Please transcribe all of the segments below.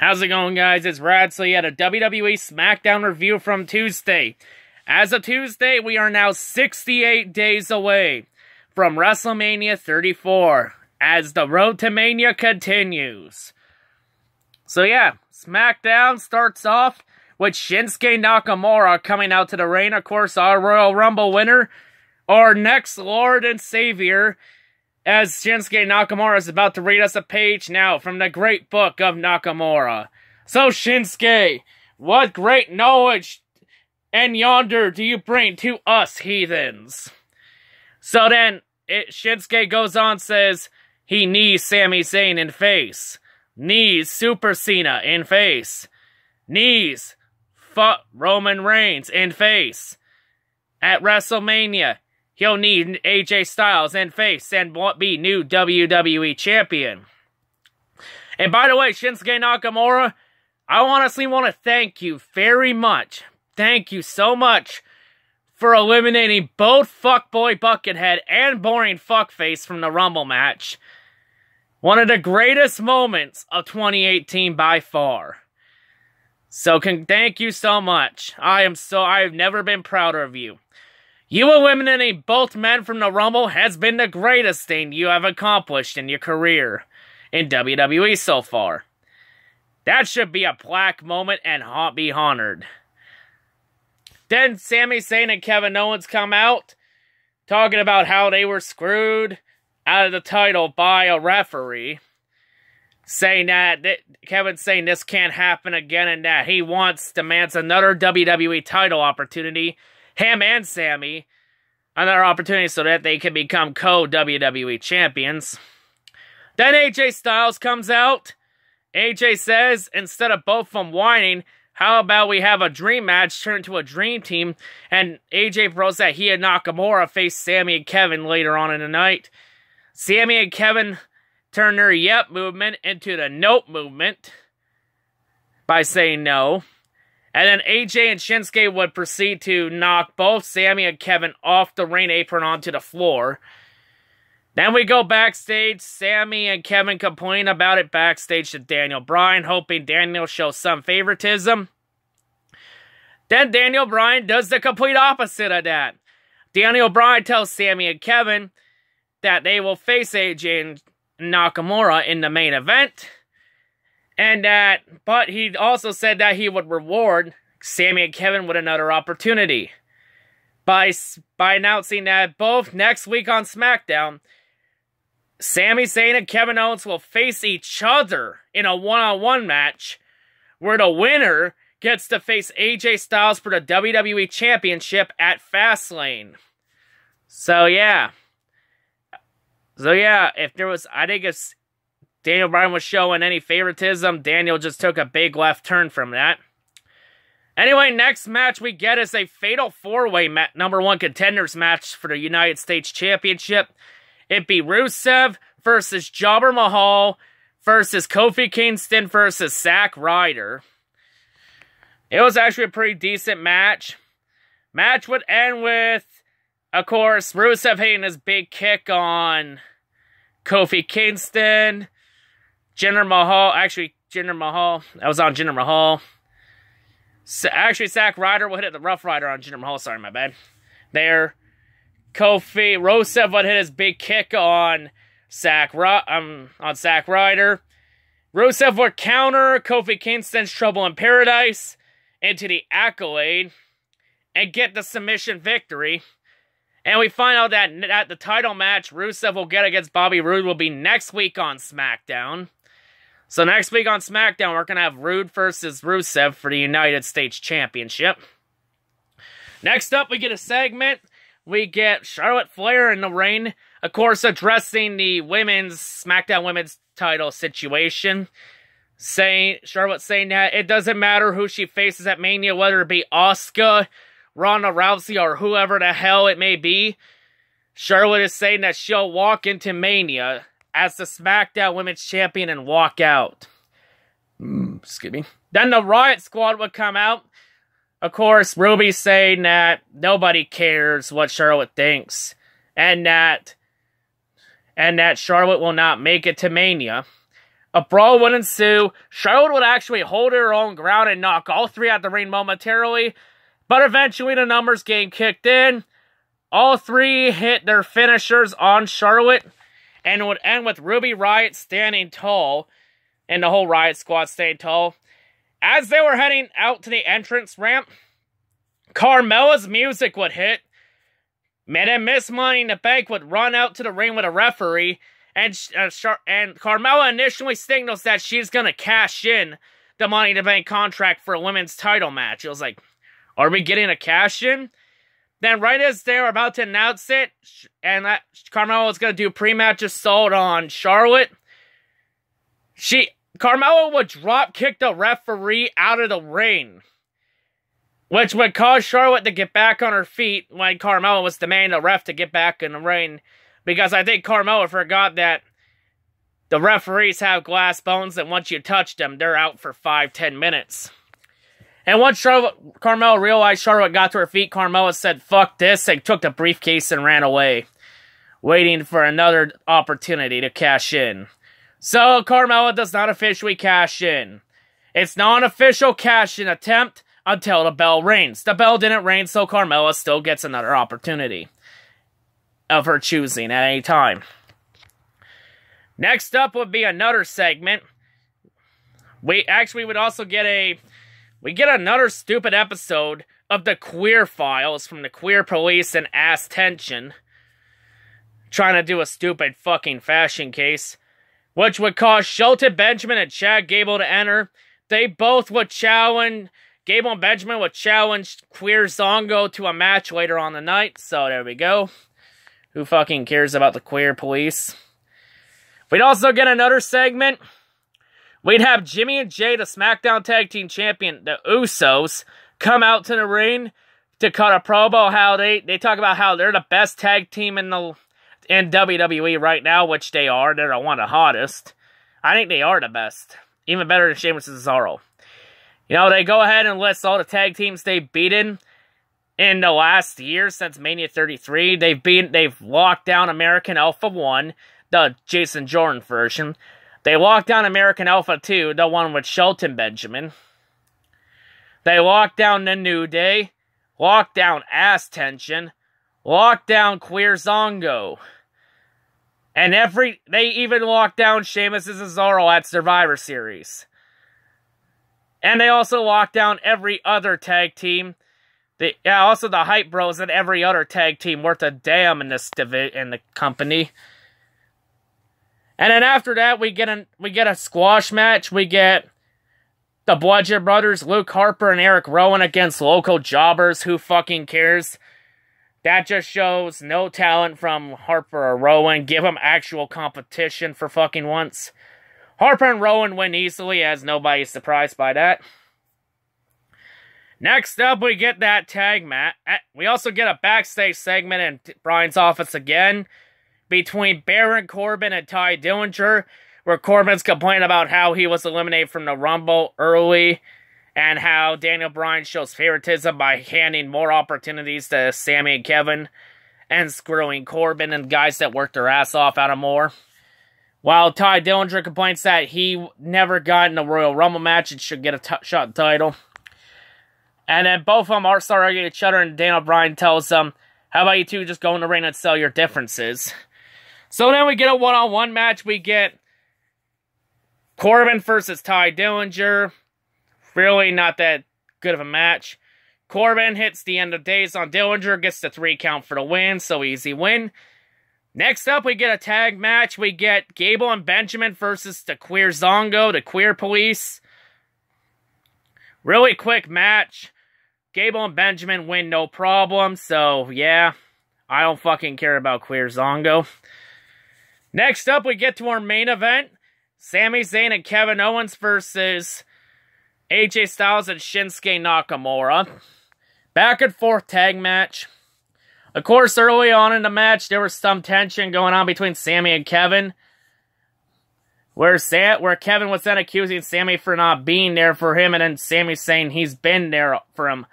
How's it going, guys? It's Rad. So, yeah, the WWE Smackdown review from Tuesday. As of Tuesday, we are now 68 days away from WrestleMania 34 as the road to Mania continues. So, yeah, Smackdown starts off with Shinsuke Nakamura coming out to the ring. Of course, our Royal Rumble winner, our next Lord and Savior, as Shinsuke Nakamura is about to read us a page now from the great book of Nakamura. So, Shinsuke, what great knowledge and yonder do you bring to us heathens? So then, Shinsuke goes on, says, he knees Sami Zayn in face. Knees Super Cena in face. Knees Roman Reigns in face. At WrestleMania, he'll need AJ Styles in face and be new WWE Champion. And by the way, Shinsuke Nakamura, I honestly want to thank you very much. Thank you so much for eliminating both Fuckboy Buckethead and Boring Fuckface from the Rumble match. One of the greatest moments of 2018 by far. So thank you so much. I've never been prouder of you. You eliminating both men from the Rumble has been the greatest thing you have accomplished in your career in WWE so far. That should be a plaque moment and be honored. Then Sami Zayn and Kevin Owens come out, talking about how they were screwed out of the title by a referee. Saying that, Kevin's saying this can't happen again and that he demands another WWE title opportunity. Him and Sami, another opportunity so that they can become co-WWE champions. Then AJ Styles comes out. AJ says, instead of both of them whining, how about we have a dream match turn to a dream team, and AJ proposed that he and Nakamura face Sami and Kevin later on in the night. Sami and Kevin turn their yep movement into the nope movement by saying no. And then AJ and Shinsuke would proceed to knock both Sami and Kevin off the ring apron onto the floor. Then we go backstage. Sami and Kevin complain about it backstage to Daniel Bryan, hoping Daniel shows some favoritism. Then Daniel Bryan does the complete opposite of that. Daniel Bryan tells Sami and Kevin that they will face AJ and Nakamura in the main event. But he also said that he would reward Sami and Kevin with another opportunity. By announcing that both next week on SmackDown, Sami Zayn and Kevin Owens will face each other in a one-on-one match, where the winner gets to face AJ Styles for the WWE Championship at Fastlane. So yeah, if Daniel Bryan was showing any favoritism, Daniel just took a big left turn from that. Anyway, next match we get is a Fatal 4-Way #1 Contenders match for the United States Championship. It'd be Rusev versus Jobber Mahal versus Kofi Kingston versus Zack Ryder. It was actually a pretty decent match. Match would end with, of course, Rusev hitting his big kick on Kofi Kingston. Jinder Mahal. That was on Jinder Mahal. Actually, Zack Ryder would hit the Rough Rider on Jinder Mahal. Sorry, my bad. There. Rusev would hit his big kick on Zack Ryder. Rusev would counter Kofi Kingston's Trouble in Paradise into the Accolade and get the submission victory. And we find out that the title match Rusev will get against Bobby Roode will be next week on SmackDown. So next week on SmackDown, we're going to have Roode versus Rusev for the United States Championship. Next up, we get a segment. We get Charlotte Flair in the ring, of course, addressing the SmackDown Women's title situation. Charlotte saying that it doesn't matter who she faces at Mania, whether it be Asuka, Ronda Rousey, or whoever the hell it may be. Charlotte is saying that she'll walk into Mania as the SmackDown Women's Champion and walk out. Excuse me. Then the Riot Squad would come out. Of course, Ruby's saying that nobody cares what Charlotte thinks, and that Charlotte will not make it to Mania. A brawl would ensue. Charlotte would actually hold her own ground and knock all three out the ring momentarily. But eventually the numbers game kicked in. All three hit their finishers on Charlotte. And it would end with Ruby Riott standing tall. And the whole Riott squad staying tall. As they were heading out to the entrance ramp, Carmela's music would hit. And Miss Money in the Bank would run out to the ring with a referee. And Carmela initially signals that she's going to cash in the Money in the Bank contract for a women's title match. It was like, are we getting a cash in? Then right as they were about to announce it, and Carmela was going to do pre-match assault on Charlotte, Carmela would drop kick the referee out of the ring, which would cause Charlotte to get back on her feet when Carmela was demanding the ref to get back in the ring. Because I think Carmela forgot that the referees have glass bones and once you touch them, they're out for 5-10 minutes. And once Carmela realized Charlotte got to her feet, Carmela said, fuck this, and took the briefcase and ran away, waiting for another opportunity to cash in. So, Carmela does not officially cash in. It's not an official cash-in attempt until the bell rings. The bell didn't ring, so Carmela still gets another opportunity of her choosing at any time. Next up would be another segment. We would also get another stupid episode of the Queer Files from the Queer Police and Ass Tension, trying to do a stupid fucking fashion case, which would cause Shelton Benjamin and Chad Gable to enter. They both would challenge, Gable and Benjamin would challenge Queer Zongo to a match later on the night, so there we go. Who fucking cares about the Queer Police? We'd also get another segment. We'd have Jimmy and Jay, the SmackDown Tag Team Champion, the Usos, come out to the ring to cut a promo. How they talk about how they're the best tag team in WWE right now, which they are. They're one of the hottest. I think they are the best. Even better than Sheamus and Cesaro. You know, they go ahead and list all the tag teams they've beaten in the last year since Mania 33. They've locked down American Alpha 1, the Jason Jordan version. They locked down American Alpha 2, the one with Shelton Benjamin. They locked down the New Day, locked down Ass Tension, locked down Queer Zongo. And they even locked down Sheamus and Cesaro at Survivor Series. And they also locked down every other tag team. Also the Hype Bros and every other tag team worth a damn in the company. And then after that, we get a squash match. We get the Bludgeon Brothers, Luke Harper and Eric Rowan against local jobbers. Who fucking cares? That just shows no talent from Harper or Rowan. Give them actual competition for fucking once. Harper and Rowan win easily, as nobody's surprised by that. Next up, we get that tag match. We also get a backstage segment in Bryan's office again between Baron Corbin and Ty Dillinger, where Corbin's complaining about how he was eliminated from the Rumble early and how Daniel Bryan shows favoritism by handing more opportunities to Sami and Kevin and screwing Corbin and guys that worked their ass off out of more. While Ty Dillinger complains that he never got in the Royal Rumble match and should get a shot title. And then both of them start arguing each other, and Daniel Bryan tells them, how about you two just go in the ring and sell your differences? So then we get a one-on-one match. We get Corbin versus Ty Dillinger. Really not that good of a match. Corbin hits the end of days on Dillinger, gets the 3 count for the win, so easy win. Next up, we get a tag match. We get Gable and Benjamin versus the Queer Zongo, the Queer Police. Really quick match. Gable and Benjamin win no problem, so yeah, I don't fucking care about Queer Zongo. Next up, we get to our main event. Sami Zayn and Kevin Owens versus AJ Styles and Shinsuke Nakamura. Back and forth tag match. Of course, early on in the match, there was some tension going on between Sami and Kevin, where Kevin was then accusing Sami for not being there for him, and then Sami saying he's been there for him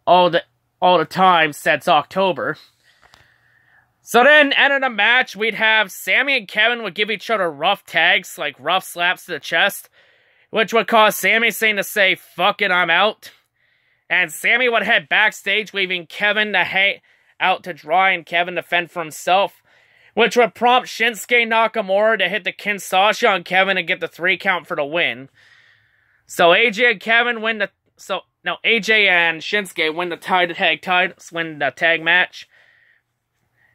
all the time since October. So then, end of the match, we'd have Sami and Kevin would give each other rough tags, like rough slaps to the chest, which would cause Sami Zayn to say, "Fuck it, I'm out." And Sami would head backstage, leaving Kevin out to dry and Kevin to fend for himself, which would prompt Shinsuke Nakamura to hit the Kinshasa on Kevin and get the 3 count for the win. So AJ and Kevin win the... AJ and Shinsuke win the tag match.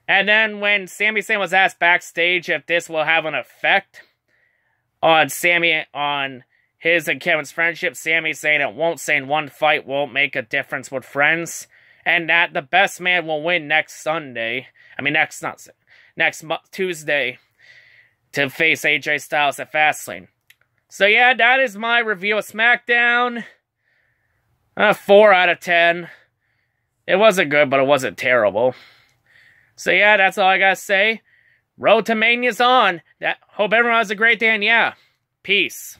And then when Sami Zayn was asked backstage if this will have an effect on his and Kevin's friendship, Sami saying it won't, saying one fight won't make a difference with friends, and that the best man will win next Tuesday to face AJ Styles at Fastlane. So yeah, that is my review of SmackDown. 4 out of 10. It wasn't good, but it wasn't terrible. So yeah, that's all I gotta say. Road to Mania's on. Hope everyone has a great day, and yeah, peace.